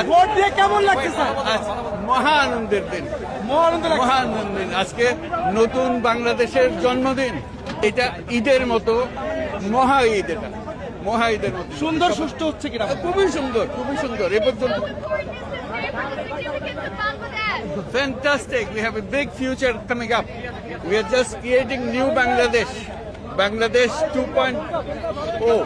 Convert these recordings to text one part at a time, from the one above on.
Vote দিয়ে কেমন লাগছে স্যার? মহা আনন্দের দিন, মহা আনন্দের দিন। আজকে নতুন বাংলাদেশের জন্মদিন। এটা ঈদের মতো মহা ঈদ, এটা মহা ঈদের মতো সুন্দর সুষ্ঠু হচ্ছে কিনা? খুবই সুন্দর, খুবই সুন্দর। এ পর্যন্ত fantastic. We have a big future coming up. We are just creating new Bangladesh, Bangladesh 2.0.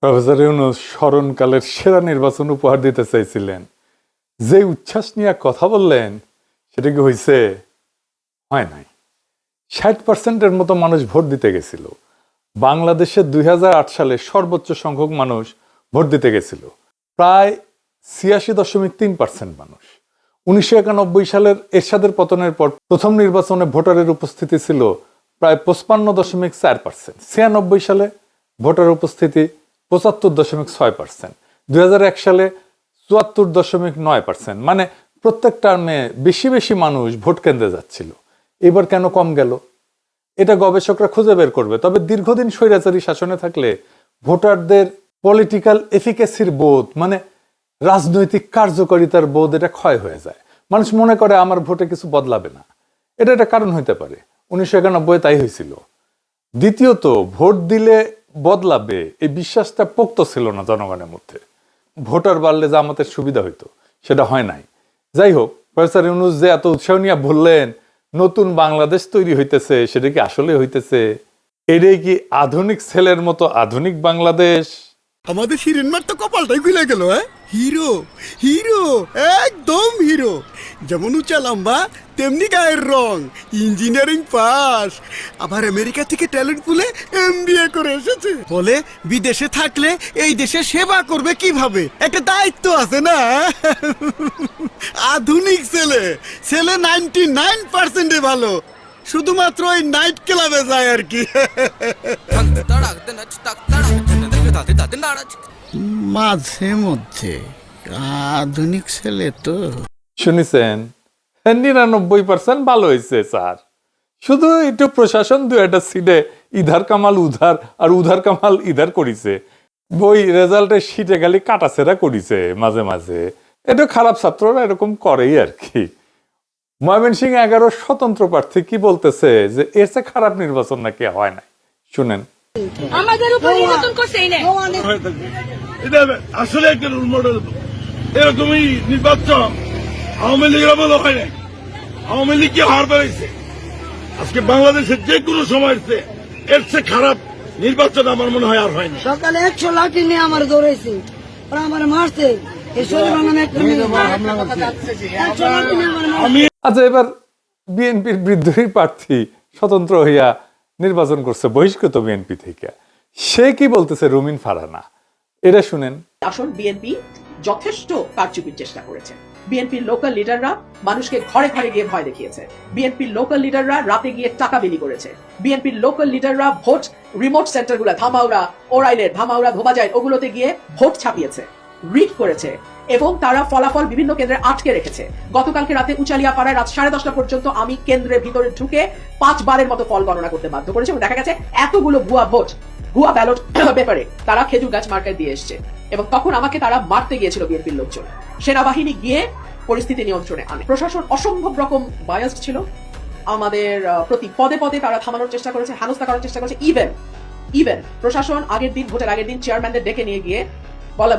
Professor Yunus স্মরণকালের সেরা নির্বাচন উপহার দিতে চাইছিলেন, যে উচ্ছ্বাস নিয়ে কথা বললেন সেটা কি হয়েছে? হয় নাই। 60% মতো মানুষ ভোট দিতে গেছিল। বাংলাদেশে 2008 সালে সর্বোচ্চ সংখ্যক মানুষ ভোট দিতে গেছিল, প্রায় 86.3% মানুষ। 1991 সালের এরশাদের পতনের পর প্রথম নির্বাচনে ভোটারের উপস্থিতি ছিল প্রায় 55.4%। 96 সালে ভোটার উপস্থিতি 75.6%। 2001 সালে 74.9%। মানে প্রত্যেক টার্মে বেশি বেশি মানুষ ভোট কেন্দ্রে যাচ্ছিল। এবার কেন কম গেল? এটা গবেষকরা খুঁজে বের করবে। তবে দীর্ঘদিন স্বৈরাচারী শাসনে থাকলে ভোটারদের পলিটিক্যাল এফিকেসির বোধ, মানে রাজনৈতিক কার্যকারিতার বোধ, এটা ক্ষয় হয়ে যায়। মানুষ মনে করে আমার ভোটে কিছু বদলাবে না। এটা একটা কারণ হইতে পারে। 1991 তাই হয়েছিল। দ্বিতীয়ত, ভোট দিলে বদলাবে এই বিশ্বাসটা পোক্ত ছিল না জনগণের মধ্যে। ভোটার বাড়লে জামাতের সুবিধা হইতো, সেটা হয় নাই। যাই হোক, প্রফেসর ইউনূস যে এত উৎসাহ নিয়ে বললেন নতুন বাংলাদেশ তৈরি হইতেছে, সেটা কি আসলে হইতেছে? এটাই কি আধুনিক ছেলের মতো আধুনিক বাংলাদেশ? আমাদের হিরেনমার তো কপালটাই খুলে গেল। হিরো, হিরো, একদম হিরো। যেমন উঁচা লম্বা তেমনি গায়ের রং, ইঞ্জিনিয়ারিং পাস, আবার আমেরিকা থেকে ট্যালেন্ট পুলে MBA করে এসেছে। বলে বিদেশে থাকলে এই দেশে সেবা করবে কিভাবে, একটা দায়িত্ব আছে না। আধুনিক ছেলে, ছেলে 99% ভালো, শুধুমাত্র ওই নাইট ক্লাবে যায় আর কি। মাঝে মধ্যে আধুনিক ছেলে তো। শুনেছেন, 99% ভালো হয়েছে স্যার। শুধু একটু প্রশাসন দু একটা সিটে ইধার কামাল উধার আর উধার কামাল ইধার করিছে। বই রেজাল্টের সিটে খালি কাটাছেড়া করিছে মাঝে মাঝে। এটা খারাপ ছাত্ররা এরকম করেই আর কি। ময়মনসিংহ 11 স্বতন্ত্র প্রার্থী কি বলতেছে যে এর চেয়ে খারাপ নির্বাচন নাকি হয় না। শুনেন। আমাদের উপর নির্যাতন করছে এই এটা আসলে একটা রোল মডেল। এরকমই নির্বাচন আওয়ামী লীগের আমলে হয় নাই। আওয়ামী লীগ কি হার বেড়েছে। আজকে বাংলাদেশের যে কোনো সময় এর চেয়ে খারাপ নির্বাচন আমার মনে হয় আর হয়নি। সকালে 100 লাঠি নিয়ে আমার দৌড়াইছে, ওরা আমার মারছে। আচ্ছা, এবার বিএনপির বিদ্রোহী প্রার্থী স্বতন্ত্র হইয়া নির্বাচন করছে বহিষ্কৃত বিএনপি থেকে। সে কি বলতেছে রুমিন ফারহানা, এটা শুনেন। আসল বিএনপি যথেষ্ট কারচুপির চেষ্টা করেছে। বিএনপির লোকাল লিডাররা মানুষকে ঘরে ঘরে গিয়ে ভয় দেখিয়েছে। বিএনপির লোকাল লিডাররা রাতে গিয়ে টাকা বিলি করেছে। বিএনপির লোকাল লিডাররা ভোট রিমোট সেন্টারগুলো, ধামাউড়া, ওরাইলের, ধামাউড়া, ধোবাজাইল, ওগুলোতে গিয়ে ভোট ছাপিয়েছে, রিড করেছে এবং তারা ফলাফল বিভিন্ন কেন্দ্রে আটকে রেখেছে। গতকালকে রাতে উচালিয়াপাড়ায় রাত 10:30 পর্যন্ত আমি কেন্দ্রের ভিতরে ঢুকে 5 বারের মতো ফল গণনা করতে বাধ্য করেছি এবং দেখা গেছে এতগুলো ভুয়া ভোট, ভুয়া ব্যালট পেপারে তারা খেজুর গাছ মার্কায় দিয়ে এসছে এবং তখন আমাকে তারা মারতে গিয়েছিল বিএনপির লোকজন। সেনাবাহিনী গিয়ে পরিস্থিতি নিয়ন্ত্রণে আনে। প্রশাসন অসম্ভব রকম বায়াসড ছিল আমাদের প্রতি। পদে পদে তারা থামানোর চেষ্টা করেছে, হেনস্থা করার চেষ্টা করেছে। ইভেন প্রশাসন আগের দিন, ভোটের আগের দিন চেয়ারম্যানদের ডেকে নিয়ে গিয়ে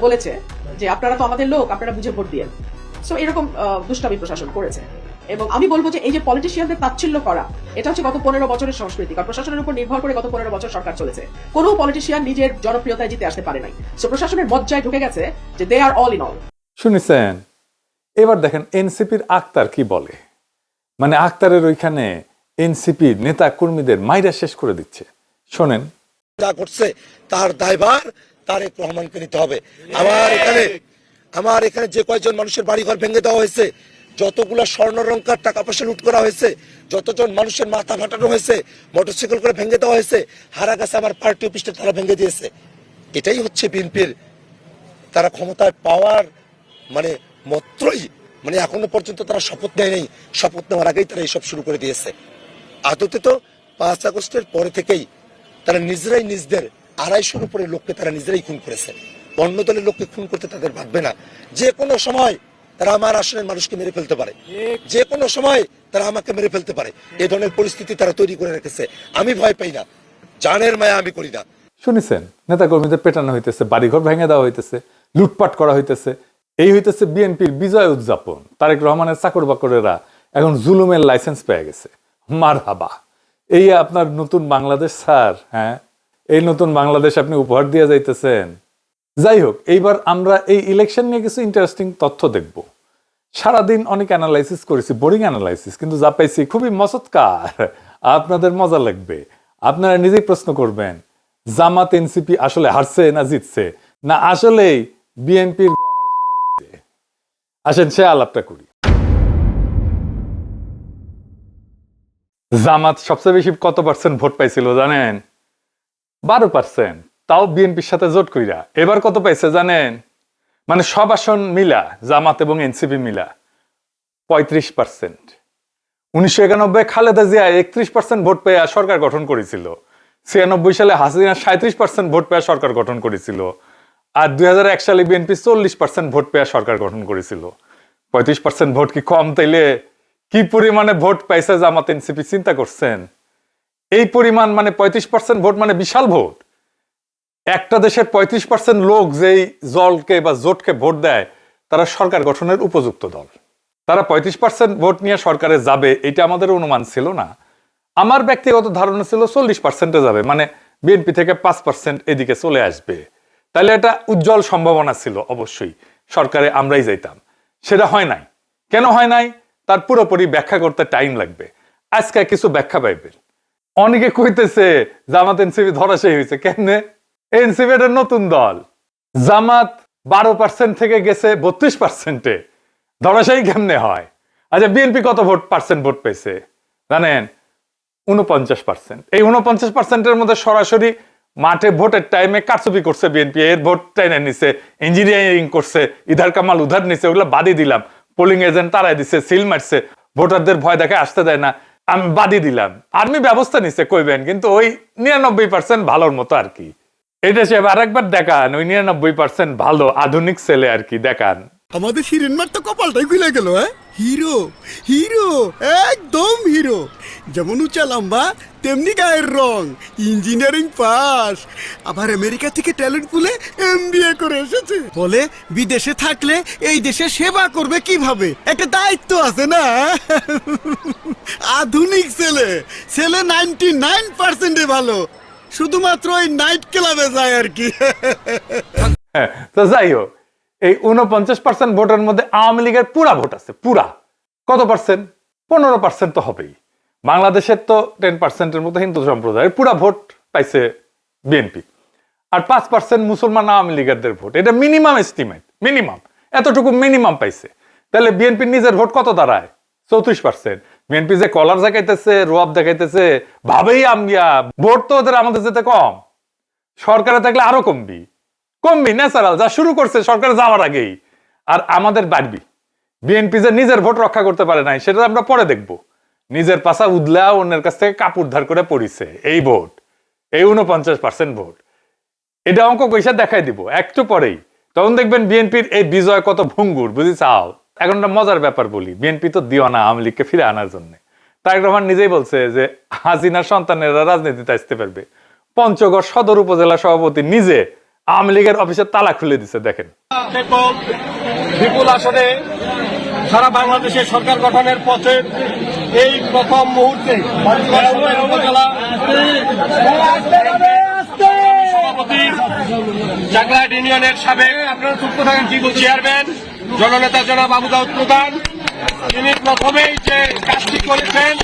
বলেছে যে আপনারা তো আমাদের লোক, আপনারা বুঝে ভোট দিয়েন। সো এরকম দুষ্টামি প্রশাসন করেছে। এবং আমি বলবো যে এই যে পলিটিশিয়ানদের তাচ্ছিল্য করা, এটা হচ্ছে গত 15 বছরের সংস্কৃতি। কারণ প্রশাসনের উপর নির্ভর করে গত 15 বছর সরকার চলেছে। কোনো পলিটিশিয়ান নিজের জনপ্রিয়তায় জিতে আসতে পারে নাই। সো প্রশাসনের মজ্জায় ঢুকে গেছে যে দে আর অল ইন অল। শুনেছেন? এবার দেখেন এনসিপির আক্তার কি বলে। মানে আক্তারের ওইখানে এনসিপি নেতা কর্মীদের মাইরা শেষ করে দিচ্ছে। শোনেন। যা করছে তার দায়ভার তারেক রহমানকে নিতে হবে। আমার এখানে যে কয়েকজন মানুষের বাড়িঘর ভেঙে দেওয়া হয়েছে, যতগুলা স্বর্ণলঙ্কার টাকা পয়সা লুট করা হয়েছে, যতজন মানুষের মাথা ফাটানো হয়েছে, মোটরসাইকেল করে ভেঙে দেওয়া হয়েছে, হারা গেছে আমার পার্টি অফিসটা তারা ভেঙে দিয়েছে। এটাই হচ্ছে বিএনপির তারা ক্ষমতায় পাওয়ার মানে মাত্রই, মানে এখনো পর্যন্ত তারা শপথ নেয় নাই, শপথ নেওয়ার আগেই তারা এইসব শুরু করে দিয়েছে। আদতে তো 5 আগস্টের পরে থেকেই তারা নিজেরাই নিজদের 250-র উপরে লোককে তারা নিজেরাই খুন করেছে। অন্য দলের লোককে খুন করতে তাদের ভাববে না। যে কোনো সময় তারা আমার আসনের মানুষকে মেরে ফেলতে পারে, যে কোনো সময় তারা আমাকে মেরে ফেলতে পারে। এই ধরনের পরিস্থিতি তারা তৈরি করে রেখেছে। আমি ভয় পাই না, জানের মায়া আমি করি না। শুনেছেন, নেতা কর্মীদের পেটানো হইতেছে, বাড়িঘর ভেঙে দেওয়া হইতেছে, লুটপাট করা হইতেছে। এই হইতেছে বিএনপির বিজয় উদযাপন। তারেক রহমানের চাকর বাকরেরা এখন জুলুমের লাইসেন্স পেয়ে গেছে। মারহাবা, এই আপনার নতুন বাংলাদেশ স্যার। হ্যাঁ, এই নতুন বাংলাদেশ আপনি উপহার দিয়ে যাইতেছেন। যাই হোক, এইবার আমরা এই ইলেকশন নিয়ে কিছু ইন্টারেস্টিং তথ্য দেখব। সারাদিন অনেক অ্যানালাইসিস করেছি, বোরিং অ্যানালাইসিস, কিন্তু যা পাইছি খুবই মজৎকার, আপনাদের মজা লাগবে। আপনারা নিজেই প্রশ্ন করবেন, জামাত এনসিপি আসলে হারছে না জিতছে, না আসলেই বিএনপির আসেন সে আলাপটা করি। জামাত সবচেয়ে বেশি কত পার্সেন্ট ভোট পাইছিল জানেন? 12%, তাও বিএনপির সাথে জোট কইরা। এবার কত পাইছে জানেন? মানে সব আসন মিলা, জামাত এবং এনসিপি মিলা 35%। 1991 খালেদা জিয়া 31% ভোট পেয়ে সরকার গঠন করেছিল। 96 সালে হাসিনা 37% ভোট পেয়ে সরকার গঠন করেছিল। আর 2001 সালে বিএনপি 40% ভোট পেয়ে সরকার গঠন করেছিল। 35% ভোট কি কম? তাইলে কি পরিমাণে ভোট পাইছে জামাত এনসিপি চিন্তা করছেন? এই পরিমাণ মানে 35% ভোট মানে বিশাল ভোট। একটা দেশের 35% লোক যেই দলকে বা জোটকে ভোট দেয় তারা সরকার গঠনের উপযুক্ত দল। তারা 35% ভোট নিয়ে সরকারে যাবে, এটা আমাদের অনুমান ছিল না। আমার ব্যক্তিগত ধারণা ছিল 40%-এ যাবে, মানে বিএনপি থেকে 5% এদিকে চলে আসবে। তাহলে এটা উজ্জ্বল সম্ভাবনা ছিল অবশ্যই, সরকারে আমরাই যাইতাম। সেটা হয় নাই। কেন হয় নাই তার পুরোপুরি ব্যাখ্যা করতে টাইম লাগবে। আজকে কিছু ব্যাখ্যা পাইবেন। অনেকে কইতেছে জামাত এনসিপি ধরাশায়ী হয়েছে। কেমনে? এনসিপি একটা নতুন দল, জামাত 12% থেকে গেছে 32%-এ, ধরাশায়ী কেমনে হয়? আচ্ছা, বিএনপি কত পার্সেন্ট ভোট পেয়েছে জানেন? 49%। এই 49%-এর মধ্যে সরাসরি মাঠে ভোটের টাইমে কারচুপি করছে বিএনপি, এর ভোট টাইনে নিছে, ইঞ্জিনিয়ারিং করছে, ইধার কামাল উধার নিছে, ওগুলো বাদই দিলাম। পোলিং এজেন্ট তারাই দিছে, সিল মারছে, ভোটারদের ভয় দেখে আসতে দেয় না, আমি বাদই দিলাম। আর্মি ব্যবস্থা নিচ্ছে কইবেন, কিন্তু ওই 99% ভালোর মতো আর কি। এটা সে আরেকবার দেখান, ওই 99% ভালো আধুনিক ছেলে আর কি, দেখান। আমাদের হিরেনমার তো কপালটাই খুলে গেল। হিরো, হিরো, একদম হিরো। যেমন উঁচা লম্বা তেমনি গায়ের রং, ইঞ্জিনিয়ারিং পাস, আবার আমেরিকা থেকে ট্যালেন্ট পুলে MBA করে এসেছে। বলে বিদেশে থাকলে এই দেশে সেবা করবে কিভাবে, একটা দায়িত্ব আছে না। আধুনিক ছেলে, ছেলে 99%-এ ভালো, শুধুমাত্র ওই নাইট ক্লাবে যায় আর কি। তো যাই হোক, এই 49% ভোটের মধ্যে আওয়ামী লীগের পুরা ভোট আছে। পুরা কত পার্সেন্ট? 15% তো হবেই। বাংলাদেশের তো 10%-এর মতো হিন্দু সম্প্রদায়ের পুরা ভোট পাইছে বিএনপি। আর 5% মুসলমান আওয়ামী লীগের ভোট। এটা মিনিমাম এস্টিমেট, মিনিমাম এতটুকু মিনিমাম পাইছে। তাহলে বিএনপির নিজের ভোট কত দাঁড়ায়? 34%। বিএনপি যে কলার দেখাইতেছে, রোয়াব দেখাইতেছে, ভাবেই আমগিয়া ভোট তো ওদের আমাদের যেতে কম। সরকারে থাকলে আরো কমবি, ন্যাচারাল, যা শুরু করছে সরকারে যাওয়ার আগেই। আর আমাদের বাড়বি। বিএনপি যে নিজের ভোট রক্ষা করতে পারে নাই সেটা আমরা পরে দেখব। নিজের পাশা উদলা অন্যের কাছ থেকে কাপড় ধার করে পড়িছে এই ভোট, এই 49% ভোট। এটা অঙ্ক কইসা দেখাই দিব একটু পরেই, তখন দেখবেন বিএনপির এই বিজয় কত ভঙ্গুর, বুঝি চাও। এখন একটা মজার ব্যাপার বলি, বিএনপি তো দিওয়ানা আওয়ামী লীগকে ফিরে আনার জন্য। তারেক রহমান নিজেই বলছে যে হাসিনার সন্তানেরা রাজনীতিতে আসতে পারবে। পঞ্চগড় সদর উপজেলা সভাপতি নিজে আওয়ামী লীগের অফিসে তালা খুলে দিছে। দেখেন, বিপুল আসনে সারা বাংলাদেশে সরকার গঠনের পথে এই প্রথম মুহূর্তে উপজেলা সভাপতি, চাকলাহাট ইউনিয়নের সাবেক আপনারা চুপ থাকেন কি চেয়ারম্যান জননেতা জনাব আবু দাউদ প্রধান, তিনি প্রথমেই যে কাজটি করেছেন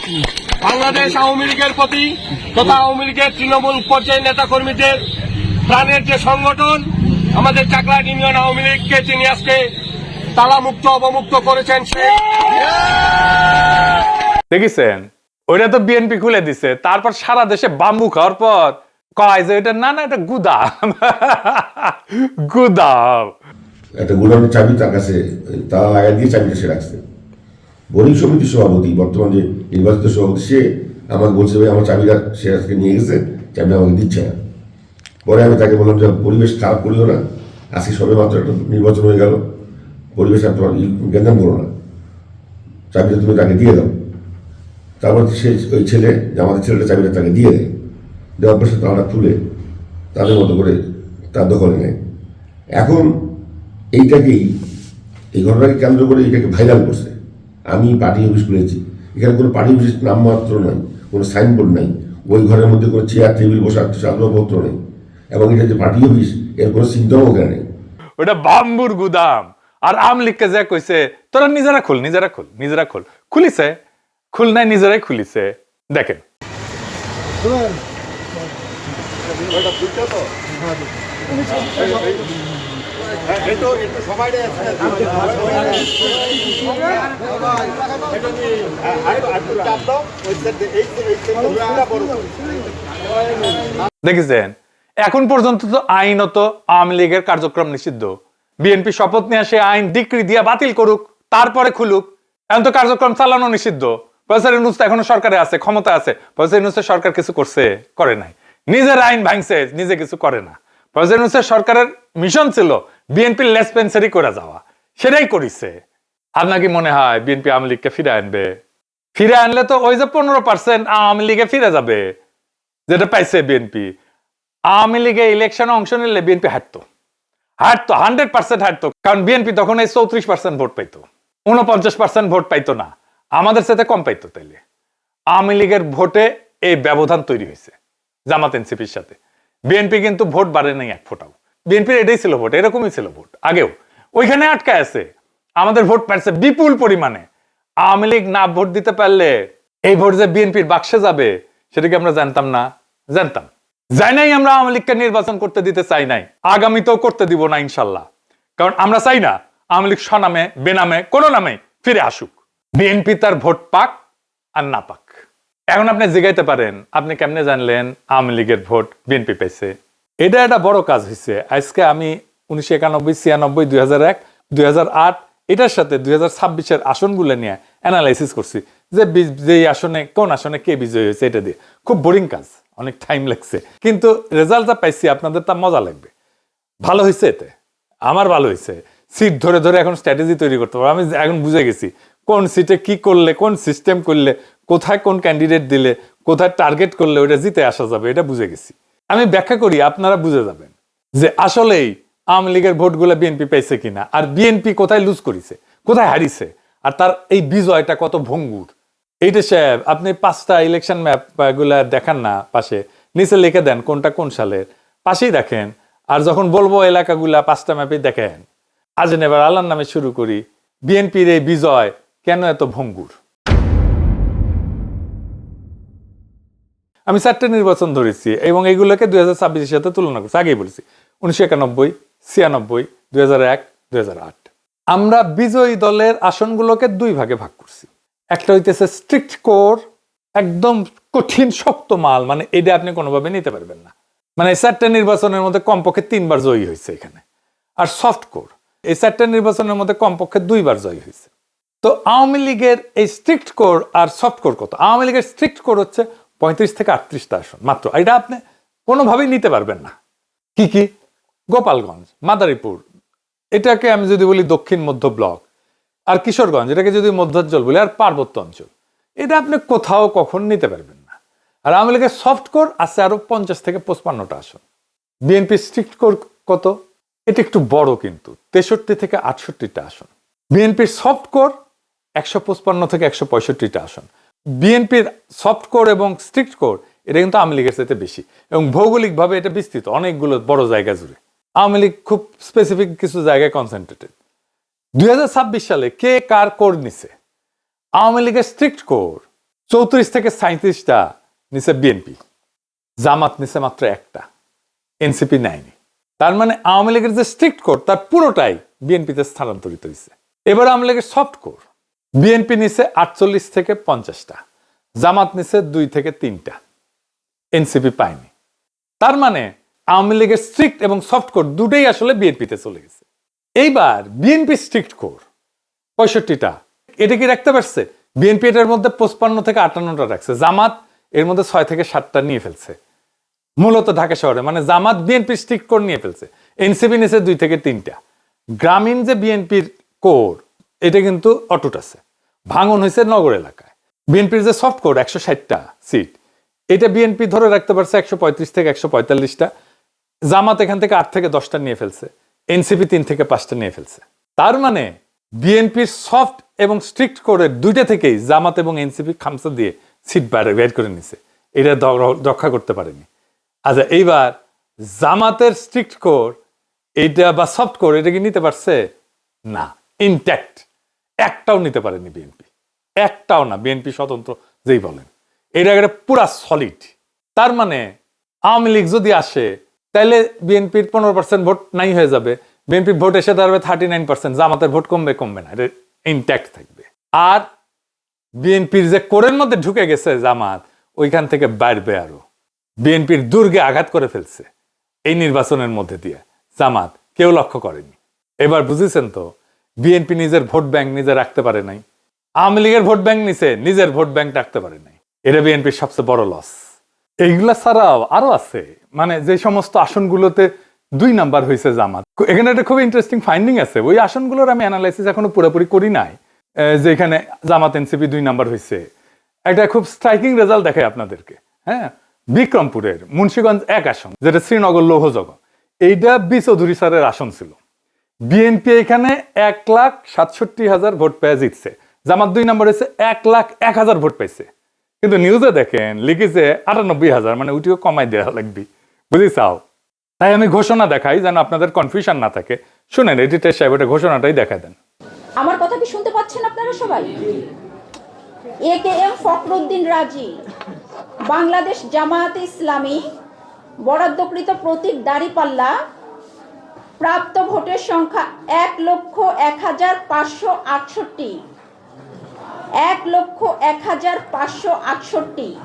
বাংলাদেশ আওয়ামী লীগের প্রতি তথা আওয়ামী লীগের তৃণমূল পর্যায়ের নেতা কর্মীদের প্রাণের যে সংগঠন আমাদের চাকলাহাট ইউনিয়ন আওয়ামী লীগকে তিনি আজকে তালামুক্ত অবমুক্ত করেছেন সেই দেখেছেন, ওইটা তো বিএনপি খুলে দিছে, তারপর সারা দেশে বাম্বু খাওয়ার পর কয় যে এটা না এটা গুদাম গুদাম। একটা গোডাউনের চাবি তার কাছে তালা লাগাই দিয়ে চাবিটা সে রাখছে। বোরিং সমিতির সভাপতি, বর্তমান যে নির্বাচিত সভাপতি, সে আমাকে বলছে ভাই আমার চাবিটা সে আজকে নিয়ে গেছে, চাবিটা আমাকে দিচ্ছে না। পরে আমি তাকে বললাম যে পরিবেশ খারাপ করিও না, আজকে সবে মাত্র একটা নির্বাচন হয়ে গেল, পরিবেশ আর তোমার জ্ঞান করো না, চাবিটা তুমি তাকে দিয়ে দাও। তারপর সে ওই ছেলে, আমাদের ছেলেটা চাবিটা তাকে দিয়ে দেয়, দেওয়ার পর সে তালাটা খুলে তাদের মতো করে তার দখলে নেয়। এখন এইটাকেই, এই ঘটনাকে কেন্দ্র করে এটাকে ভাইরাল করছে। আমি পার্টি অফিস খুলেছি, এখানে কোনো পার্টি অফিস নামমাত্র নাই, কোনো সাইনবোর্ড নাই, ওই ঘরের মধ্যে কোনো চেয়ার টেবিল বসার আসবাবপত্র নেই, এবং এটা যে পার্টি অফিস এর কোনো চিন্তাও ওখানে নেই। ওটা বাম্বুর গুদাম। আর আমলিগকে যা কইছে তোরা নিজেরা খোল, নিজেরা খোল, নিজেরা খোল, খুলিছে, খুল নাই, নিজেরাই খুলিছে। দেখেন দেখেছেন, এখন পর্যন্ত তো আইনত আওয়ামী লীগের কার্যক্রম নিষিদ্ধ। বিএনপি শপথ নিয়ে সে আইন ডিক্রি দিয়ে বাতিল করুক, তারপরে খুলুক। এখন তো কার্যক্রম চালানো নিষিদ্ধ। প্রফেসর ইউনূস তো এখনো সরকারে আছে, ক্ষমতা আছে। প্রফেসর ইউনূসের সরকার কিছু করছে? করে নাই। নিজের আইন ভাঙছে, নিজে কিছু করে না। প্রফেসর ইউনূসের সরকারের মিশন ছিল বিএনপির লেসপেন্সারি করে যাওয়া, সেটাই করিছে। আপনার কি মনে হয় বিএনপি আওয়ামী লীগকে ফিরে আনবে? ফিরে আনলে তো ওই যে 15% আওয়ামী লীগে ফিরে যাবে যেটা পাইছে বিএনপি। আওয়ামী লীগে ইলেকশনে অংশ নিলে বিএনপি হারতো 100% হারতো, কারণ বিএনপি তখন এই 34% ভোট পাইতো, 49% ভোট পাইতো না, আমাদের সাথে কম পাইতো। তাইলে আওয়ামী লীগের ভোটে এই ব্যবধান তৈরি হয়েছে জামাত এনসিপির সাথে। বিএনপি কিন্তু ভোট বাড়ে নাই এক ফোটাও। বিএনপির এটাই ছিল ভোট, এরকমই ছিল ভোট আগেও, ওইখানে আটকায় আছে। আমাদের ভোট পাচ্ছে বিপুল পরিমাণে। আওয়ামী লীগ না ভোট দিতে পারলে এই ভোট যে বিএনপির বাক্সে যাবে সেটা কি আমরা জানতাম না? জানতাম। যাই নাই, আমরা আওয়ামী লীগকে নির্বাচন করতে দিতে চাই নাই, আগামীতেও করতে দিব না ইনশাল্লাহ। কারণ আমরা চাই না আওয়ামী লীগ স্বনামে বেনামে কোনো নামে ফিরে আসুক। বিএনপি তার ভোট পাক আর না পাক। এখন আপনি জিগাইতে পারেন আপনি কেমনে জানলেন আওয়ামী লীগের ভোট বিএনপি পেয়েছে? এটা একটা বড় কাজ হয়েছে। আজকে আমি 1991, 96, 2001, 2008 এটার সাথে 2026-এর আসনগুলো নিয়ে অ্যানালাইসিস করছি যে আসনে কোন আসনে কে বিজয়ী হয়েছে। এটা দিয়ে খুব বোরিং কাজ, অনেক টাইম লাগছে, কিন্তু রেজাল্ট যা পাইছি আপনাদের তা মজা লাগবে। ভালো হয়েছে, এতে আমার ভালো হয়েছে। সিট ধরে ধরে এখন স্ট্র্যাটেজি তৈরি করতে পারবো। আমি এখন বুঝে গেছি কোন সিটে কি করলে, কোন সিস্টেম করলে, কোথায় কোন ক্যান্ডিডেট দিলে, কোথায় টার্গেট করলে ওটা জিতে আসা যাবে, এটা বুঝে গেছি। আমি ব্যাখ্যা করি, আপনারা বুঝে যাবেন যে আসলেই আওয়ামী লীগের ভোটগুলো বিএনপি পেয়েছে কিনা, আর বিএনপি কোথায় লুজ করেছে, কোথায় হারিয়েছে, আর তার এই বিজয়টা কত ভঙ্গুর। এইটা সাহেব আপনি 5টা ইলেকশন ম্যাপ গুলা দেখান না, পাশে নিচে লিখে দেন কোনটা কোন সালের, পাশেই দেখেন। আর যখন বলবো এলাকাগুলা 5টা ম্যাপে দেখেন। আজ এবার আল্লাহর নামে শুরু করি। বিএনপির এই বিজয় কেন এত ভঙ্গুর? আমি 4টে নির্বাচন ধরেছি এবং এইগুলোকে 2026-এর সাথে তুলনা করছি। আগেই বলেছি 1991, 96, 2001, 2008। আমরা বিজয়ী দলের আসনগুলোকে 2 ভাগে ভাগ করছি। একটা হইতেছে স্ট্রিক্ট কোর, একদম কঠিন শক্ত মাল, মানে এটা আপনি কোনোভাবে নিতে পারবেন না। মানে 4টে নির্বাচনের মধ্যে কমপক্ষে 3 বার জয়ী হয়েছে এখানে। আর সফট কোর, এই 4টে নির্বাচনের মধ্যে কমপক্ষে 2 বার জয়ী হয়েছে। তো আওয়ামী লীগের এই স্ট্রিক্ট কোর আর সফট কোর কত? আওয়ামী লীগের স্ট্রিক্ট কোর হচ্ছে 35 থেকে 38টা আসন মাত্র। এটা আপনি কোনোভাবেই নিতে পারবেন না। কি কি? গোপালগঞ্জ, মাদারীপুর, এটাকে আমি যদি বলি দক্ষিণ মধ্য ব্লক, আর কিশোরগঞ্জ এটাকে যদি মধ্যাঞ্চল বলি, আর পার্বত্য অঞ্চল, এটা আপনি কোথাও কখন নিতে পারবেন না। আর আওয়ামী লীগের সফট কোর আছে আরো 50 থেকে 55টা আসন। বিএনপি স্ট্রিক্ট কোর কত? এটা একটু বড়, কিন্তু 63 থেকে 68টা আসন। বিএনপির সফট কোর 155 থেকে 165টা আসন। বিএনপির সফট কোর এবং স্ট্রিক্ট কোর এটা কিন্তু আওয়ামী লীগের চাইতে বেশি, এবং ভৌগোলিকভাবে এটা বিস্তৃত অনেকগুলো বড় জায়গা জুড়ে। আওয়ামী লীগ খুব স্পেসিফিক কিছু জায়গায় কনসেন্ট্রেটেড। 2026 সালে কে কার কোর নিছে? আওয়ামী লীগের স্ট্রিক্ট কোর 34 থেকে 37টা নিছে বিএনপি, জামাত নিছে মাত্র 1টা, এনসিপি নেয়নি। তার মানে আওয়ামী লীগের যে স্ট্রিক্ট কোর তার পুরোটাই বিএনপিতে স্থানান্তরিত হয়েছে। এবার আওয়ামী লীগের সফট কোর, বিএনপি নিচে 48 থেকে 50টা, জামাত নিচে 2 থেকে 3টা, এনসিপি পায়নি। তার মানে আওয়ামী লীগের স্ট্রিক্ট এবং সফট কোর দুটোই আসলে বিএনপিতে চলে গেছে। এইবার বিএনপি স্ট্রিক্ট কোর 65টা, এটা কি রাখতে পারছে? বিএনপি এটার মধ্যে 55 থেকে 58টা রাখছে, জামাত এর মধ্যে 6 থেকে 7টা নিয়ে ফেলছে, মূলত ঢাকা শহরে। মানে জামাত বিএনপি স্ট্রিক্ট কোর নিয়ে ফেলছে, এনসিপি নিচে 2 থেকে 3টা। গ্রামীণ যে বিএনপির কোর, এটা কিন্তু অটুট আছে, ভাঙন হয়েছে নগর এলাকায়। বিএনপির যে সফট কোর 160টা সিট, এটা বিএনপি ধরে রাখতে পারছে 135 থেকে 145টা, জামাত এখান থেকে 8 থেকে 10টা নিয়ে ফেলছে, এনসিপি 3 থেকে 5টা নিয়ে ফেলছে। তার মানে বিএনপির সফট এবং স্ট্রিক্ট কোরের দুইটা থেকেই জামাত এবং এনসিপি খামসা দিয়ে সিট বের করে নিছে, এটা রক্ষা করতে পারেনি। আচ্ছা, এইবার জামাতের স্ট্রিক্ট কোর এইটা বা সফট কোর, এটা কি নিতে পারছে? না, ইনট্যাক্ট, একটাও নিতে পারেনি বিএনপি, একটাও না। বিএনপি স্বতন্ত্র যেই বলেন, এটা একটা পুরা সলিড। তার মানে আওয়ামী লীগ যদি আসে তাহলে বিএনপির 15% ভোট নাই হয়ে যাবে, বিএনপির ভোট এসে দাঁড়াবে 39%, জামাতের ভোট কমবে না, এটা ইনট্যাক্ট থাকবে। আর বিএনপির যে কোরের মধ্যে ঢুকে গেছে জামাত, ওইখান থেকে বাইরবে আরো। বিএনপির দুর্গে আঘাত করে ফেলছে এই নির্বাচনের মধ্যে দিয়ে জামাত, কেউ লক্ষ্য করেনি। এবার বুঝেছেন তো, বিএনপি নিজের ভোট ব্যাংক নিজে রাখতে পারে নাই, আওয়ামী লীগের ভোট ব্যাংক নিচে নিজের ভোট ব্যাংক রাখতে পারে নাই, এটা বিএনপির সবচেয়ে বড় লস। এইগুলা ছাড়াও আরো আছে, মানে যে সমস্ত আসনগুলোতে 2 নাম্বার হয়েছে জামাত, এখানে একটা খুব ইন্টারেস্টিং ফাইন্ডিং আছে। ওই আসনগুলোর আমি অ্যানালাইসিস এখনো পুরোপুরি করি নাই, যে এখানে জামাত এনসিপি 2 নাম্বার হয়েছে। একটা খুব স্ট্রাইকিং রেজাল্ট দেখায় আপনাদেরকে। হ্যাঁ, বিক্রমপুরের মুন্সিগঞ্জ 1 আসন, যেটা শ্রীনগর লৌহজগ, এইটা বি চৌধুরী স্যারের আসন ছিল। বিএনপি এখানে 1,67,000 ভোট পেয়ে জিতছে, জামাত 2 নাম্বার হয়েছে 1,01,000 ভোট পাইছে। কিন্তু নিউজে দেখেন লিখেছে 98,000, মানে ওইটিও কমাই দেওয়া লাগবে, বুঝিছাও? তাই আমি ঘোষণা দেখাই যেন আপনাদের কনফিউশন না থাকে। শুনেন, এডিটর সাহেব এটা ঘোষণাটাই দেখা দেন। আমার কথা কি শুনতে পাচ্ছেন আপনারা সবাই? AKM ফখরুদ্দিন রাজি, বাংলাদেশ জামায়াতে ইসলামী, বরাদ্দকৃত প্রতীক দাঁড়িপাল্লা, প্রাপ্ত ভোটের সংখ্যা 1,01,568, 1,01,568।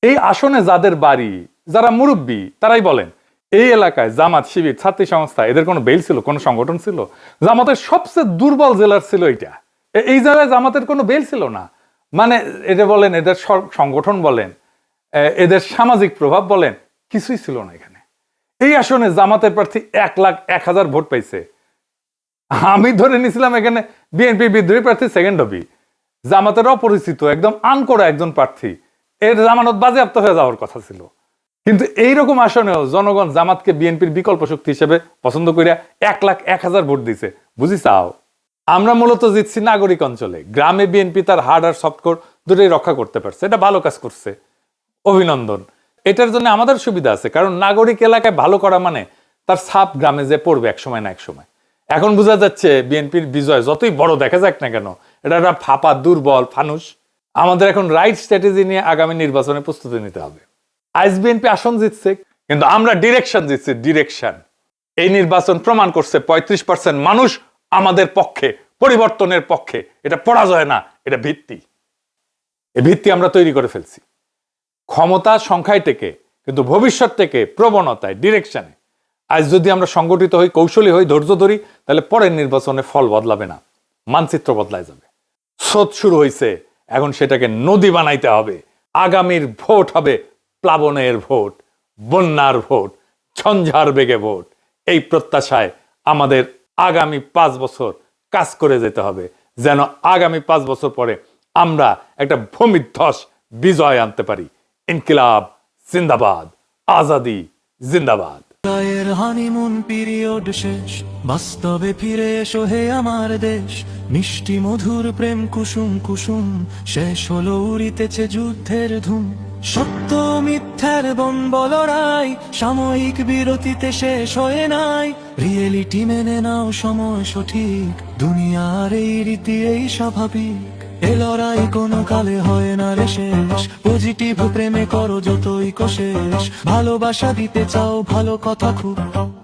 এই আসনে যাদের বাড়ি, যারা মুরব্বী, তারাই বলেন এই এলাকায় জামাত, শিবির, ছাত্রী সংস্থা, এদের কোনো বেল ছিল, কোনো সংগঠন ছিল? জামাতের সবচেয়ে দুর্বল জেলার ছিল এইটা। এই জায়গায় জামাতের কোনো বেল ছিল না। মানে এটা বলেন, এদের সংগঠন বলেন, এদের সামাজিক প্রভাব বলেন, কিছুই ছিল না এখানে। এই আসনে জামাতের প্রার্থী 1,01,000 ভোট পাইছে। আমি ধরে নিছিলাম এখানে বিএনপি বিদ্রোহী প্রার্থী সেকেন্ড হবি, জামাতের অপরিচিত একদম আনকোড়া একজন প্রার্থী, এর জামানত বাজেয়াপ্ত হয়ে যাওয়ার কথা ছিল। কিন্তু এইরকম আসনেও জনগণ জামাতকে বিএনপির বিকল্প শক্তি হিসেবে পছন্দ করিয়া 1,01,000 ভোট দিছে, বুঝিছাও? আমরা মূলত জিতছি নাগরিক অঞ্চলে। গ্রামে বিএনপি তার হার্ড আর সফট কোর দুটোই রক্ষা করতে পারছে, এটা ভালো কাজ করছে, অভিনন্দন। এটার জন্য আমাদের সুবিধা আছে, কারণ নাগরিক এলাকায় ভালো করা মানে তার ছাপ গ্রামে যে পড়বে এক সময় না এক সময়। এখন বোঝা যাচ্ছে বিএনপির বিজয় যতই বড় দেখা যাক না কেন, এটা একটা ফাঁপা দুর্বল ফানুস। আমাদের এখন রাইট স্ট্র্যাটেজি নিয়ে আগামী নির্বাচনে প্রস্তুতি নিতে হবে। আইস বিএনপি আসন জিতছে, কিন্তু আমরা ডিরেকশন জিতছি, ডিরেকশন। এই নির্বাচন প্রমাণ করছে 35% মানুষ আমাদের পক্ষে, পরিবর্তনের পক্ষে। এটা পরাজয় না, এটা ভিত্তি। এই ভিত্তি আমরা তৈরি করে ফেলছি। ক্ষমতা সংখ্যায় থেকে, কিন্তু ভবিষ্যৎ থেকে প্রবণতায়, ডিরেকশনে। আজ যদি আমরা সংগঠিত হই, কৌশলী হই, ধৈর্য ধরি, তাহলে পরের নির্বাচনে ফল বদলাবে না, মানচিত্র বদলায় যাবে। স্রোত শুরু হয়েছে, এখন সেটাকে নদী বানাইতে হবে। আগামীর ভোট হবে প্লাবনের ভোট, বন্যার ভোট, ঝঞ্ঝার বেগে ভোট। এই প্রত্যাশায় আমাদের আগামী 5 বছর কাজ করে যেতে হবে, যেন আগামী 5 বছর পরে আমরা একটা ভূমিধ্বস বিজয় আনতে পারি। ইনকিলাব জিন্দাবাদ, আজাদি জিন্দাবাদ। হানিমুন পিরিয়ড শেষ, বাস্তবে ফিরে এসো হে আমার দেশ। মিষ্টি মধুর প্রেম কুসুম কুসুম, শেষ হলো উড়িতেছে যুদ্ধের ধুম। সত্য মিথ্যার বনবল রাই, সাময়িক বিরতিতে শেষ হয়ে নাই। রিয়েলিটি মেনে নাও, সময় সঠিক, দুনিয়ার এই রীতি এই স্বাভাবিক। এ লড়াই কোনো কালে হয় না রে শেষ, পজিটিভ প্রেমে করো যতই কোশেষ, ভালোবাসা দিতে চাও ভালো কথা খুব,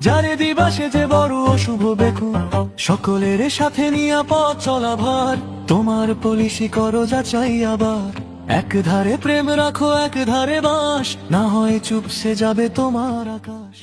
যারে দিবা সে যে বড় অশুভ বেকু, সকলের সাথে নিয়া পথ চলা ভার, তোমার পলিসি করো যাচাই আবার, এক ধারে প্রেম রাখো এক ধারে বাস, না হয় চুপসে যাবে তোমার আকাশ।